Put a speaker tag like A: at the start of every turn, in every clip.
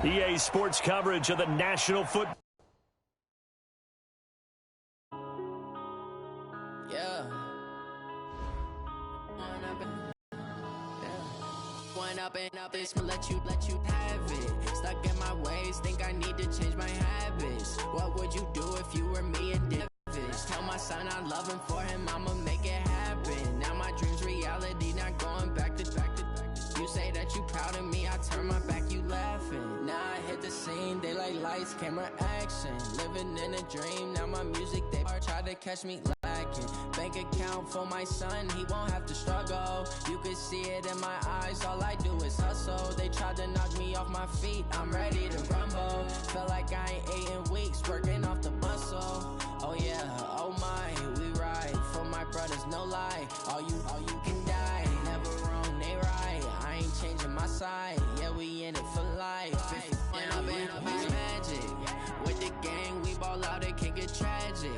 A: EA Sports coverage of the National Football.
B: Up and up, it's gonna let you have it. Stuck in my ways, think I need to change my habits. What would you do if you were me and Davis? Tell my son I love him, for him I'ma make it happen. Now my dream's reality, not going back to. You say that you proud of me, I turn my back, you laughing. Now I hit the scene, they like lights, camera, action. Living in a dream, now my music, they try to catch me lacking. Bank account for my son, he won't have to struggle. You can see it in my eyes, all I do is hustle. They tried to knock me off my feet, I'm ready to rumble. Felt like I ain't ate in weeks, working off the muscle. Oh yeah, oh my, we ride for my brothers, no lie. All you can die, never wrong, they right. I ain't changing my side, yeah, we in it for life. I've been magic. With the gang, we ball out, it can get tragic.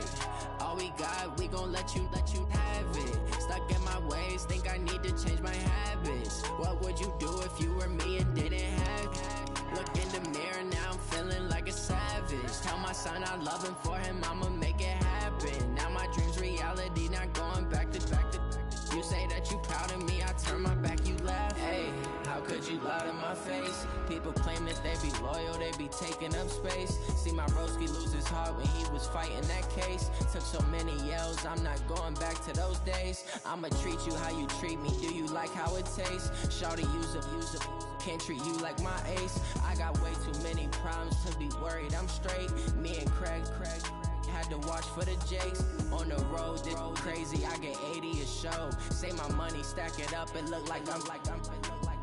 B: All we got, we gon' let you have it. Stuck in my ways, think I need to change my habits. What would you do if you were me and didn't have it? Look in the mirror, now I'm feeling like a savage. Tell my son I love him, for him I'ma make it happen. Now my dream's reality, not going back to. You say that you proud of me, I turn my back, you laugh. Hey, how could you lie to my face? People claim that they be loyal, they be taking up space. See my broski lose his heart when he was fighting that case. Took so many yells, I'm not going back to those days. I'ma treat you how you treat me, do you like how it tastes? Shawty, use up, can't treat you like my ace. I got way too many problems to be worried, I'm straight. Me and Craig had to watch for the Jakes. On the road, this crazy, I get 80 a show. Say my money, stack it up, it look like I'm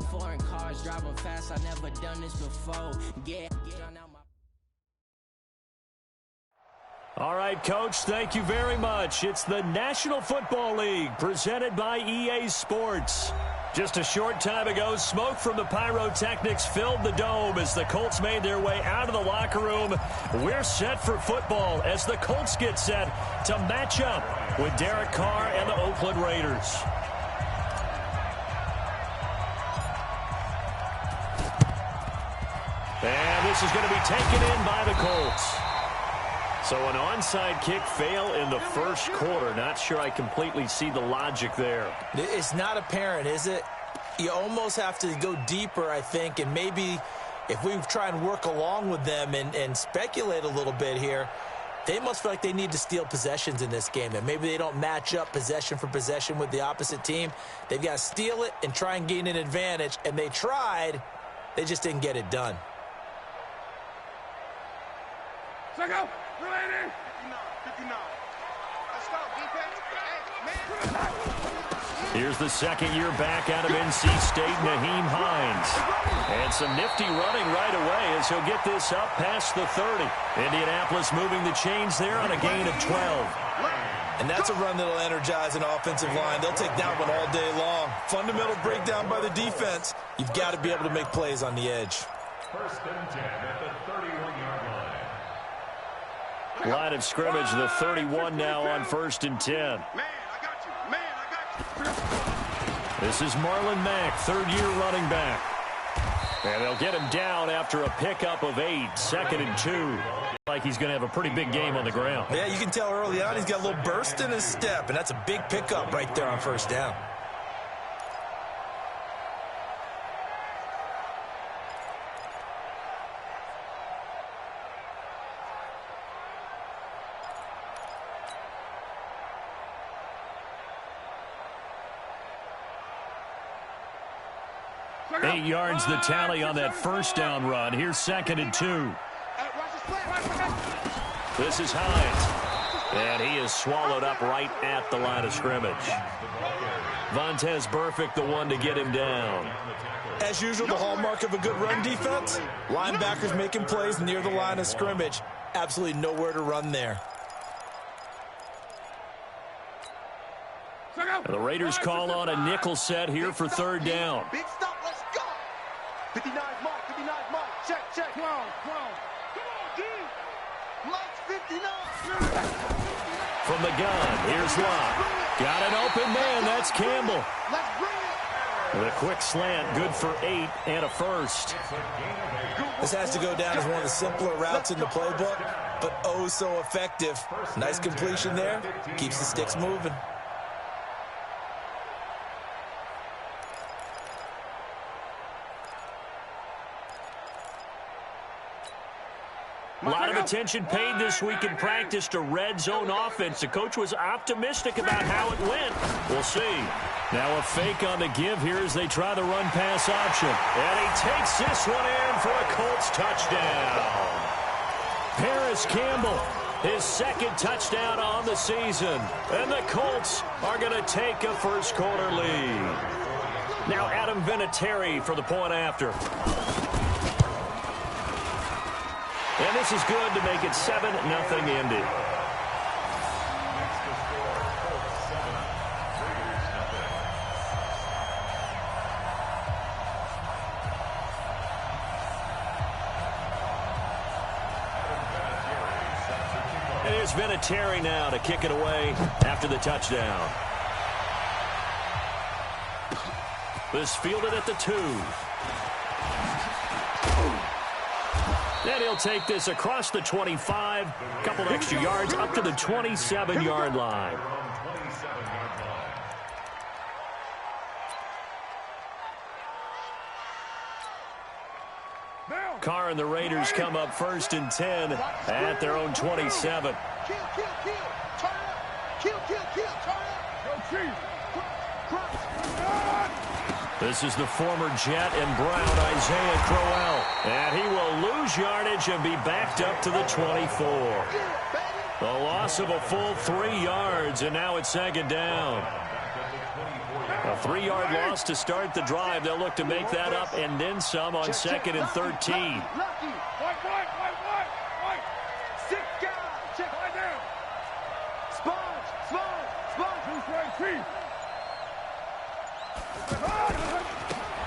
B: foreign cars, driving fast, I never done this before. Yeah.
A: All right, Coach, thank you very much. It's the National Football League presented by EA Sports. Just a short time ago, smoke from the pyrotechnics filled the dome as the Colts made their way out of the locker room. We're set for football as the Colts get set to match up with Derek Carr and the Oakland Raiders. And this is going to be taken in by the Colts. So an onside kick fail in the first quarter. Not sure I completely see the logic there.
C: It's not apparent, is it? You almost have to go deeper, I think, and maybe if we try and work along with them and speculate a little bit here, they must feel like they need to steal possessions in this game, and maybe they don't match up possession for possession with the opposite team. They've got to steal it and try and gain an advantage, and they tried. They just didn't get it done.
D: Check out. Ready? 59. Let's go, defense.
A: Here's the second-year back out of NC State, Nyheim Hines. And some nifty running right away as he'll get this up past the 30. Indianapolis moving the chains there on a gain of 12.
C: And that's a run that'll energize an offensive line. They'll take that one all day long. Fundamental breakdown by the defense. You've got to be able to make plays on the edge.
E: First and 10 at the 31-yard line.
A: Line of scrimmage, the 31 now on 1st and 10.
D: Man, I got you. Man, I got you.
A: This is Marlon Mack, third-year running back. And they'll get him down after a pickup of 8, 2nd and 2. Like he's going to have a pretty big game on the ground.
C: Yeah, you can tell early on he's got a little burst in his step, and that's a big pickup right there on first down.
A: Eight yards the tally on that first down run. Here's 2nd and 2. This is Hines. And he is swallowed up right at the line of scrimmage. Vontaze Burfict, the one to get him down.
C: As usual, the hallmark of a good run defense, linebackers making plays near the line of scrimmage. Absolutely nowhere to run there.
A: The Raiders call on a nickel set here for 3rd down.
D: Big stop, let's go. 59 mark, 59 mark. Check. Come on, D. Lock's 59.
A: From the gun, here's Locke. Got an open man, that's Campbell.
D: Let's bring it.
A: The quick slant, good for 8 and a first.
C: This has to go down as one of the simpler routes in the playbook, but oh so effective. Nice completion there. Keeps the sticks moving.
A: A lot of attention paid this week in practice to red zone offense. The coach was optimistic about how it went. We'll see. Now a fake on the give here as they try the run-pass option. And he takes this one in for a Colts touchdown. Paris Campbell, his second touchdown on the season. And the Colts are going to take a first-quarter lead. Now Adam Vinatieri for the point after. And this is good to make it 7-0 Indy. And here's Vinatieri now to kick it away after the touchdown. This fielded at the 2. Then he'll take this across the 25, a couple of extra yards up to the 27-yard line. Carr and the Raiders come up 1st and 10 at their own 27.
D: Kill, kill, kill. Turn up. Kill, kill, kill. Turn up. Go Chiefs.
A: This is the former Jet and Brown, Isaiah Crowell. And he will lose yardage and be backed up to the 24. The loss of a full 3 yards, and now it's 2nd down. A 3-yard loss to start the drive. They'll look to make that up and then some on 2nd and 13.
D: Six guys. Check right down. Sponge.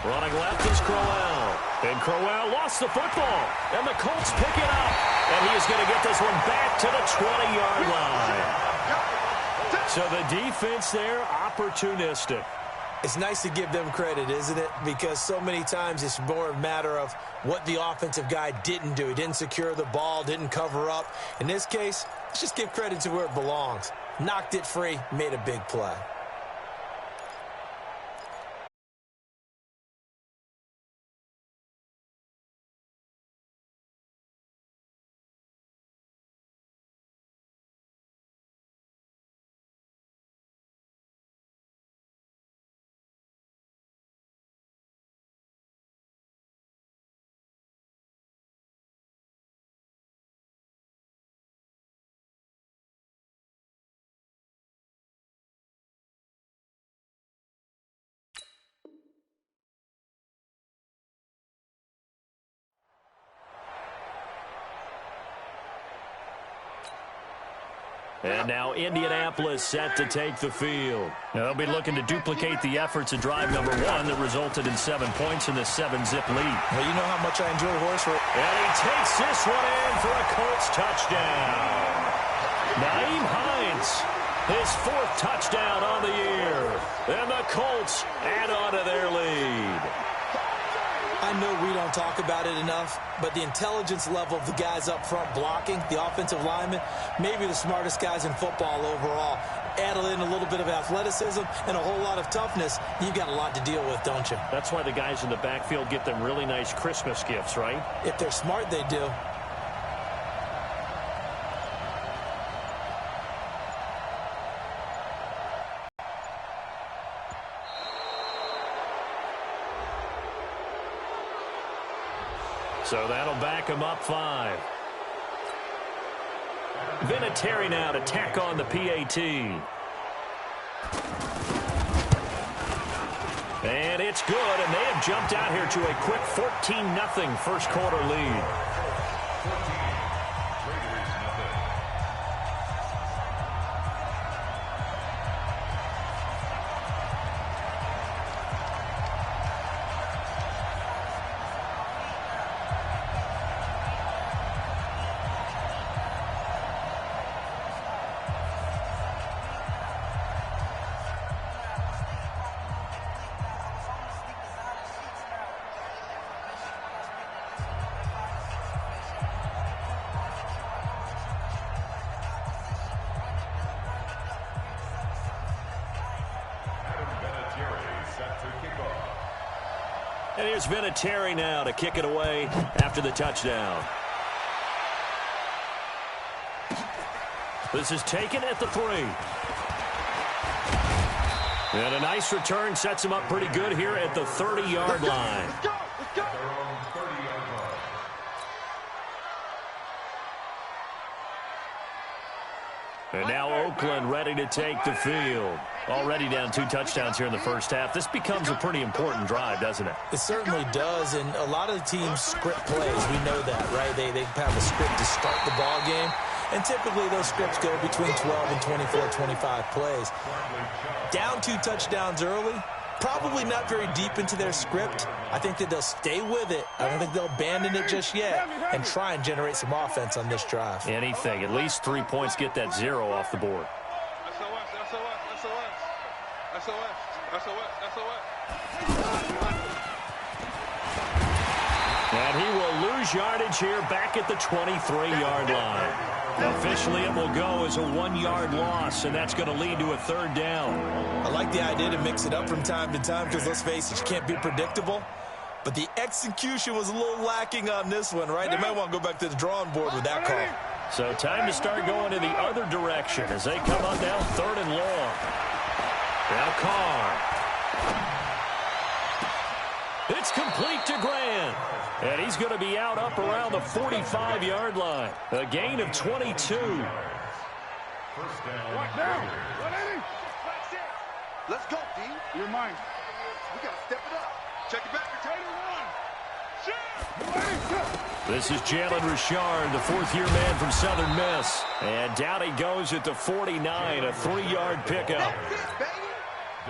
A: Running left is Crowell. And Crowell lost the football. And the Colts pick it up. And he is going to get this one back to the 20-yard line. So the defense there, opportunistic.
C: It's nice to give them credit, isn't it? Because so many times it's more a matter of what the offensive guy didn't do. He didn't secure the ball, didn't cover up. In this case, let's just give credit to where it belongs. Knocked it free, made a big play.
A: And now Indianapolis set to take the field. Now they'll be looking to duplicate the efforts of drive number 1 that resulted in 7 points in the 7-zip lead.
C: Well, you know how much I enjoy horse race.
A: And he takes this one in for a Colts touchdown. Nyheim Hines, his 4th touchdown on the year. And the Colts add on to their lead.
C: I know we don't talk about it enough, but the intelligence level of the guys up front blocking, the offensive linemen, maybe the smartest guys in football overall. Add in a little bit of athleticism and a whole lot of toughness, you've got a lot to deal with, don't you?
A: That's why the guys in the backfield get them really nice Christmas gifts, right?
C: If they're smart, they do.
A: So that'll back him up 5. Vinatieri now to tack on the PAT. And it's good, and they have jumped out here to a quick 14-0 first quarter lead. And here's Vinatieri now to kick it away after the touchdown. This is taken at the 3. And a nice return sets him up pretty good here at the 30-yard line.
D: Let's go. Let's go.
A: And now Oakland ready to take the field. Already down 2 touchdowns here in the first half. This becomes a pretty important drive, doesn't it?
C: It certainly does, and a lot of the teams script plays. We know that, right? They have a script to start the ball game, and typically those scripts go between 12 and 24, 25 plays. Down 2 touchdowns early, probably not very deep into their script. I think that they'll stay with it. I don't think they'll abandon it just yet and try and generate some offense on this drive.
A: Anything. At least 3 points, get that 0 off the board. And he will lose yardage here back at the 23-yard line. Officially, it will go as a 1-yard loss, and that's going to lead to a 3rd down.
C: I like the idea to mix it up from time to time because, let's face it, you can't be predictable. But the execution was a little lacking on this one, right? They might want to go back to the drawing board with that call.
A: So time to start going in the other direction as they come on down 3rd and long. Now Carr. It's complete to Grant. And he's going to be out up around the 45-yard line. A gain of 22.
E: First down.
D: What now? Let's go, D.
F: You're mine.
D: We got to step it up. Check it back.
A: This is Jalen Richard, the 4th-year man from Southern Miss. And down he goes at the 49, a 3-yard pickup.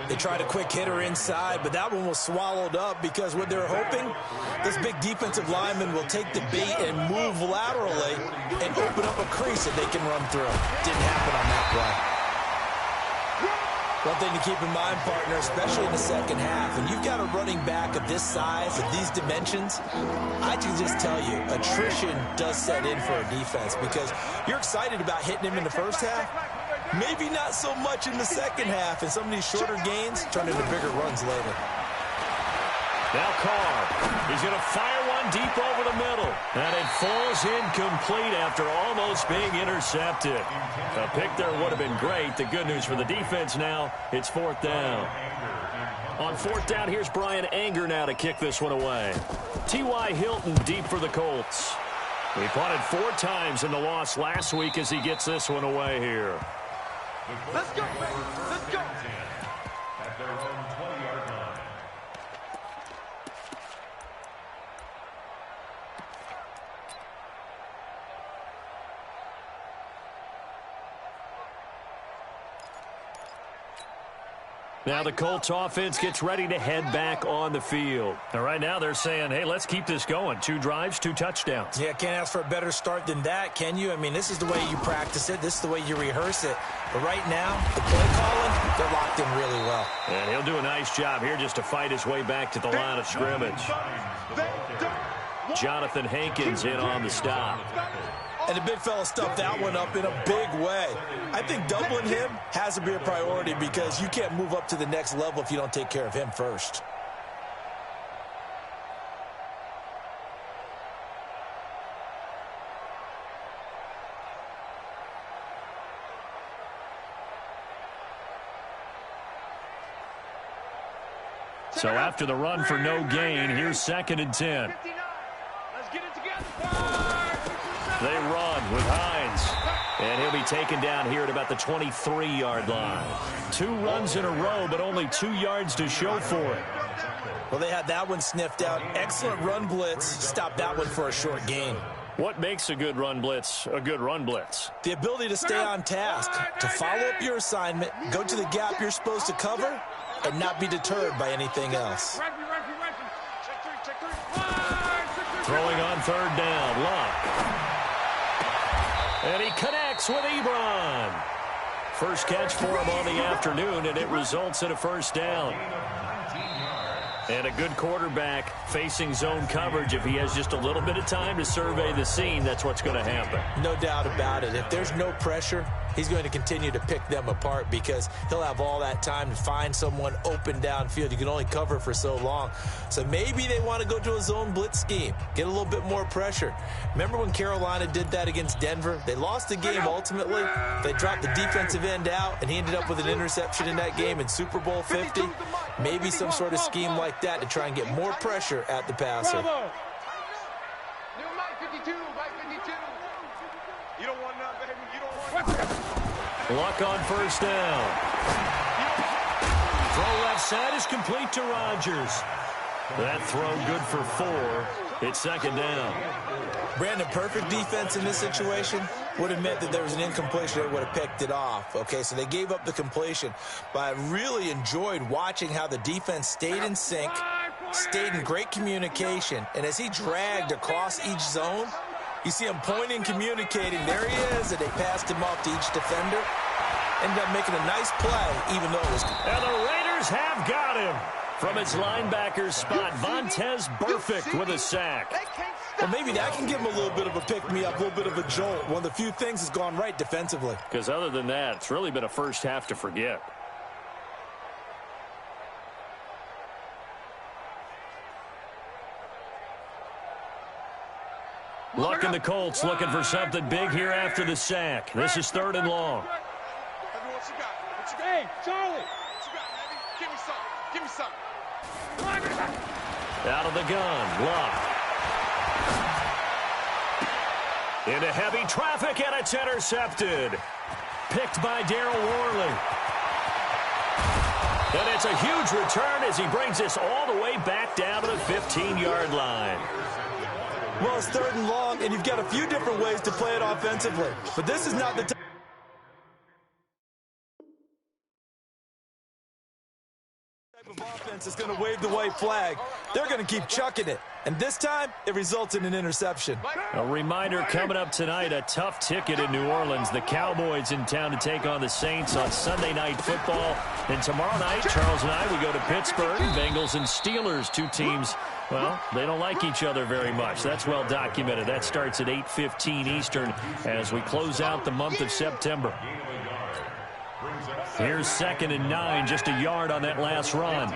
C: They tried a quick hitter inside, but that one was swallowed up because what they're hoping, this big defensive lineman will take the bait and move laterally and open up a crease that they can run through. Didn't happen on that play. One thing to keep in mind, partner, especially in the second half, when you've got a running back of this size, of these dimensions, I can just tell you, attrition does set in for a defense because you're excited about hitting him in the first half, maybe not so much in the second half, and some of these shorter gains turn into bigger runs later.
A: Now Carr, he's going to fire one deep over the middle. And it falls incomplete after almost being intercepted. A pick there would have been great. The good news for the defense now, it's 4th down. On 4th down, here's Brian Anger now to kick this one away. T.Y. Hilton deep for the Colts. He punted 4 times in the loss last week as he gets this one away here.
D: Let's go, baby. Let's go.
E: At their own 20-yard line.
A: Now the Colts offense gets ready to head back on the field. And right now they're saying, hey, let's keep this going. 2 drives, 2 touchdowns.
C: Yeah, can't ask for a better start than that, can you? I mean, this is the way you practice it. This is the way you rehearse it. But right now, the play calling, they're locked in really well.
A: And he'll do a nice job here just to fight his way back to the line of scrimmage. Jonathan Hankins in on the stop.
C: And the big fella stuffed that one up in a big way. I think doubling him has to be a priority because you can't move up to the next level if you don't take care of him first.
A: So after the run for no gain, here's 2nd and 10.
F: Let's get it together.
A: They run with Hines. And he'll be taken down here at about the 23-yard line. 2 runs in a row, but only 2 yards to show for it.
C: Well, they had that one sniffed out. Excellent run blitz. Stopped that one for a short gain.
A: What makes a good run blitz a good run blitz?
C: The ability to stay on task, to follow up your assignment, go to the gap you're supposed to cover, and not be deterred by anything else.
A: Throwing on 3rd down, Luck. And he connects with Ebron. First catch for him on the afternoon, and it results in a 1st down. And a good quarterback facing zone coverage. If he has just a little bit of time to survey the scene, that's what's going to happen.
C: No doubt about it. If there's no pressure, he's going to continue to pick them apart because he'll have all that time to find someone open downfield. You can only cover for so long. So maybe they want to go to a zone blitz scheme, get a little bit more pressure. Remember when Carolina did that against Denver? They lost the game ultimately. They dropped the defensive end out, and he ended up with an interception in that game in Super Bowl 50. Maybe some sort of scheme like that to try and get more pressure at the passer.
F: You don't want none, baby. You don't want
A: Luck on first down. Throw left side is complete to Rodgers. That throw good for 4. It's second down.
C: Brandon, perfect defense in this situation would have meant that there was an incompletion. They would have picked it off. Okay, so they gave up the completion. But I really enjoyed watching how the defense stayed in sync, stayed in great communication. And as he dragged across each zone, you see him pointing, communicating. There he is, and they passed him off to each defender. Ended up making a nice play, even though it was...
A: And the Raiders have got him. From his linebacker spot, Vontaze Burfict with a sack.
C: Well, maybe that can give him a little bit of a pick-me-up, a little bit of a jolt. One of the few things has gone right defensively.
A: Because other than that, it's really been a first half to forget. Luck and the Colts looking for something big here after the sack. This is 3rd and long.
F: Hey, Charlie. What you got, baby? Give me something. Give me something.
A: Out of the gun, Luck. Into heavy traffic, and it's intercepted. Picked by Daryl Worley. And it's a huge return as he brings this all the way back down to the 15-yard line.
C: Well, it's 3rd and long, and you've got a few different ways to play it offensively. But this is not the time. Of offense is going to wave the white flag. They're going to keep chucking it. And this time, it results in an interception.
A: A reminder coming up tonight, a tough ticket in New Orleans. The Cowboys in town to take on the Saints on Sunday Night Football. And tomorrow night, Charles and I, we go to Pittsburgh. Bengals and Steelers, two teams, well, they don't like each other very much. That's well documented. That starts at 8:15 Eastern as we close out the month of September. Here's 2nd and 9, just a yard on that last run.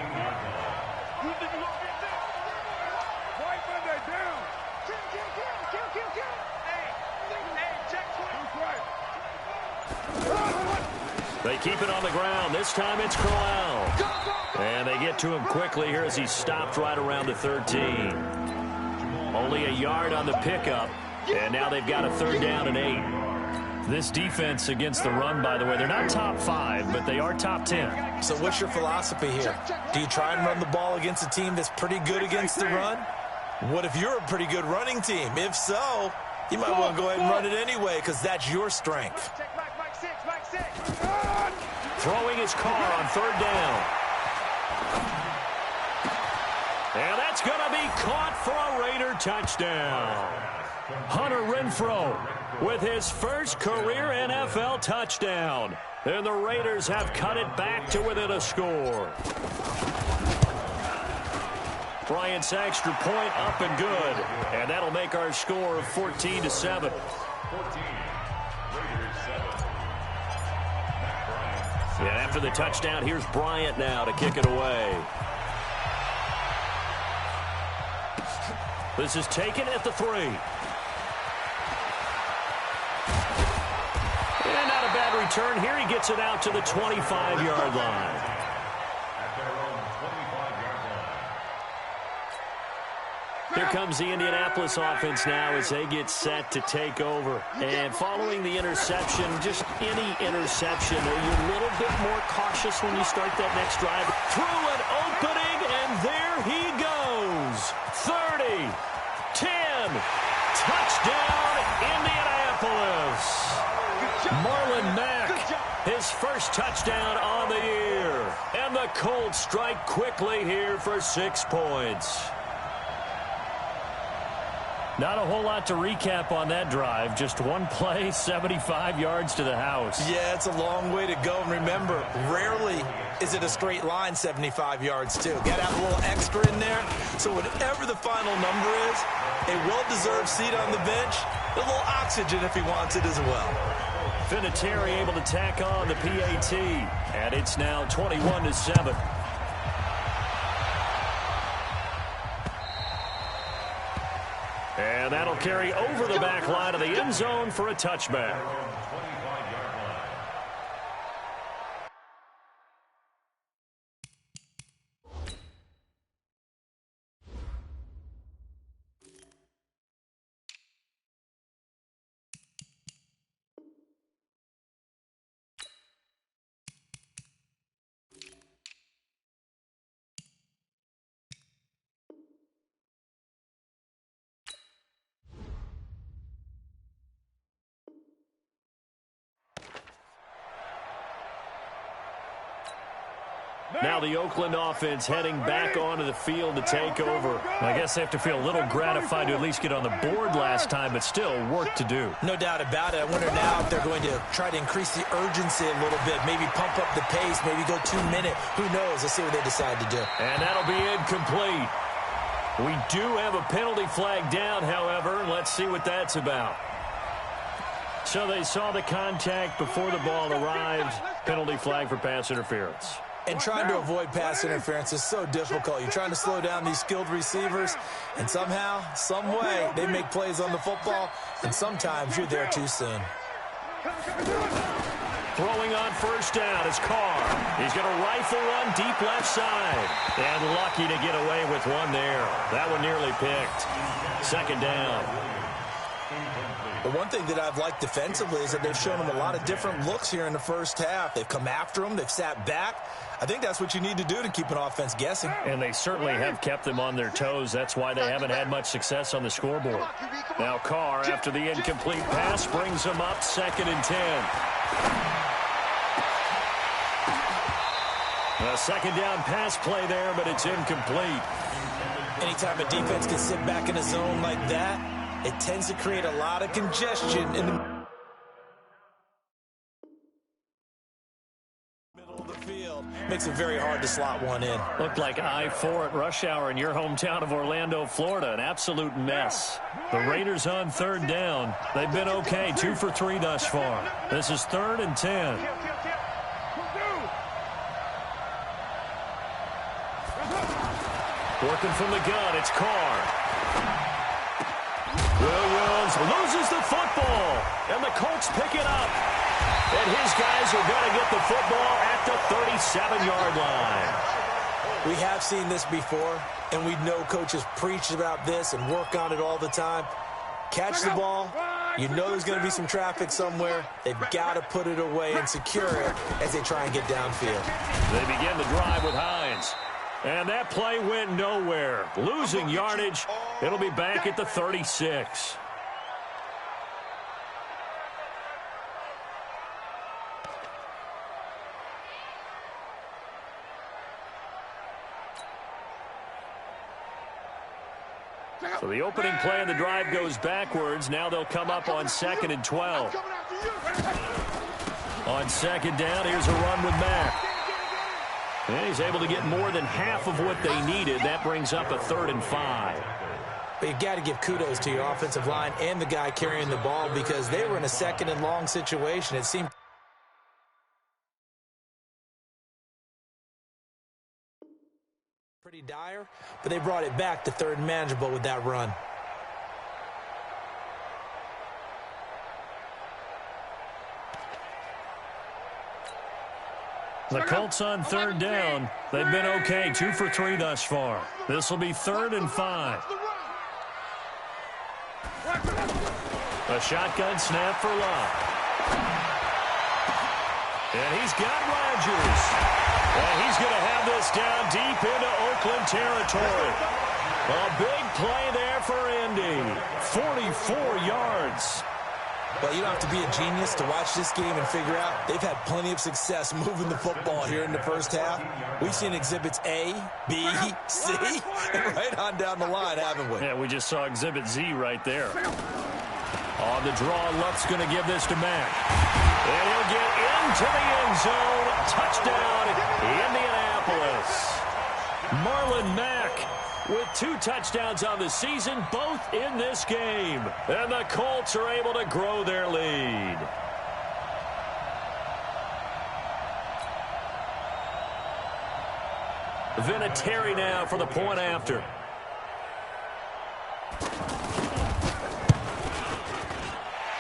A: They keep it on the ground. This time it's Crowell. And they get to him quickly here as he's stopped right around the 13. Only a yard on the pickup. And now they've got a 3rd down and 8. This defense against the run, by the way, they're not top 5, but they are top 10.
C: So what's your philosophy here? Do you try and run the ball against a team that's pretty good against the run? What if you're a pretty good running team? If so, you might want to go ahead and run it anyway because that's your strength.
A: Throwing his car on 3rd down. And that's going to be caught for a Raider touchdown. Hunter Renfrow with his first career NFL touchdown. And the Raiders have cut it back to within a score. Bryant's extra point up and good. And that'll make our score of 14-7. And after the touchdown, here's Bryant now to kick it away. This is taken at the 3. And not a bad return here. He gets it out to the 25-yard line. Here comes the Indianapolis offense now as they get set to take over. And following the interception, just any interception, are you a little bit more cautious when you start that next drive? Through an opening, and there he goes. 30, 10, touchdown, Indianapolis. Marlon Mack, his first touchdown on the year. And the Colts strike quickly here for 6 points. Not a whole lot to recap on that drive. Just one play, 75 yards to the house.
C: Yeah, it's a long way to go. And remember, rarely is it a straight line 75 yards, too. Got to have a little extra in there. So whatever the final number is, a well-deserved seat on the bench, a little oxygen if he wants it as well.
A: Vinatieri able to tack on the PAT. And it's now 21-7. And that'll carry over the back line of the end zone for a touchback. Now the Oakland offense heading back onto the field to take over. I guess they have to feel a little gratified to at least get on the board last time, but still work to do.
C: No doubt about it. I wonder now if they're going to try to increase the urgency a little bit, maybe pump up the pace, maybe go 2-minute. Who knows? Let's see what they decide to do.
A: And that'll be incomplete. We do have a penalty flag down, however. Let's see what that's about. So they saw the contact before the ball arrived. Penalty flag for pass interference.
C: And trying to avoid pass interference is so difficult. You're trying to slow down these skilled receivers, and somehow, some way, they make plays on the football, and sometimes you're there too soon.
A: Throwing on first down is Carr. He's going to rifle one deep left side. And lucky to get away with one there. That one nearly picked. Second down.
C: The one thing that I've liked defensively is that they've shown them a lot of different looks here in the first half. They've come after them. They've sat back. I think that's what you need to do to keep an offense guessing.
A: And they certainly have kept them on their toes. That's why they haven't had much success on the scoreboard. Now Carr, after the incomplete pass, brings them up 2nd and 10. A second down pass play there, but it's incomplete.
C: Anytime a defense can sit back in a zone like that, it tends to create a lot of congestion in the middle of the field. Makes it very hard to slot one in.
A: Looked like I-4 at rush hour in your hometown of Orlando, Florida. An absolute mess. The Raiders on 3rd down. They've been okay, 2 for 3 thus far. This is 3rd and 10. Working from the gun, it's Carr. Williams loses the football, and the Colts pick it up. And his guys are going to get the football at the 37-yard line.
C: We have seen this before, and we know coaches preach about this and work on it all the time. Catch the ball. You know there's going to be some traffic somewhere. They've got to put it away and secure it as they try and get downfield.
A: They begin the drive with Hines. And that play went nowhere. Losing yardage. It'll be back at the 36. So the opening play of the drive goes backwards. Now they'll come up on 2nd and 12. On 2nd down, here's a run with Mack. And he's able to get more than half of what they needed. That brings up a 3rd and 5.
C: But you've got to give kudos to your offensive line and the guy carrying the ball because they were in a 2nd and long situation. It seemed pretty dire, but they brought it back to 3rd and manageable with that run.
A: The Colts on 3rd down. They've been okay, 2 for 3 thus far. This will be 3rd and 5. A shotgun snap for Love. And he's got Rodgers. And he's going to have this down deep into Oakland territory. A big play there for Indy. 44 yards.
C: Well, you don't have to be a genius to watch this game and figure out they've had plenty of success moving the football here in the first half. We've seen exhibits A, B, C, and right on down the line, haven't we?
A: Yeah, we just saw exhibit Z right there. On the draw, Luck's going to give this to Mack. And he'll get into the end zone. Touchdown, Indianapolis. Marlon Mack with 2 touchdowns on the season, both in this game. And the Colts are able to grow their lead. Vinatieri now for the point after.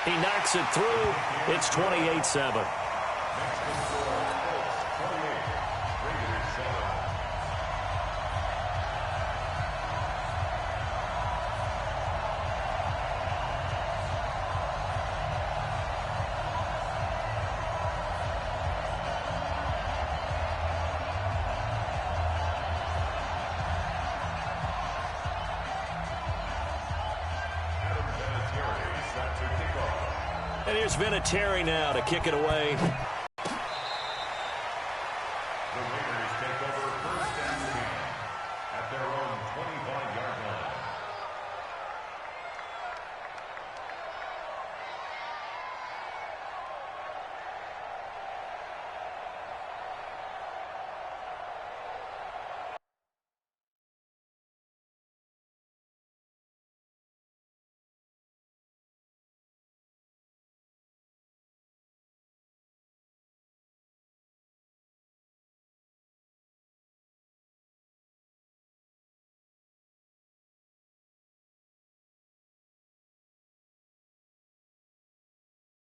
A: He knocks it through. It's 28-7. And here's Vinatieri now to kick it away.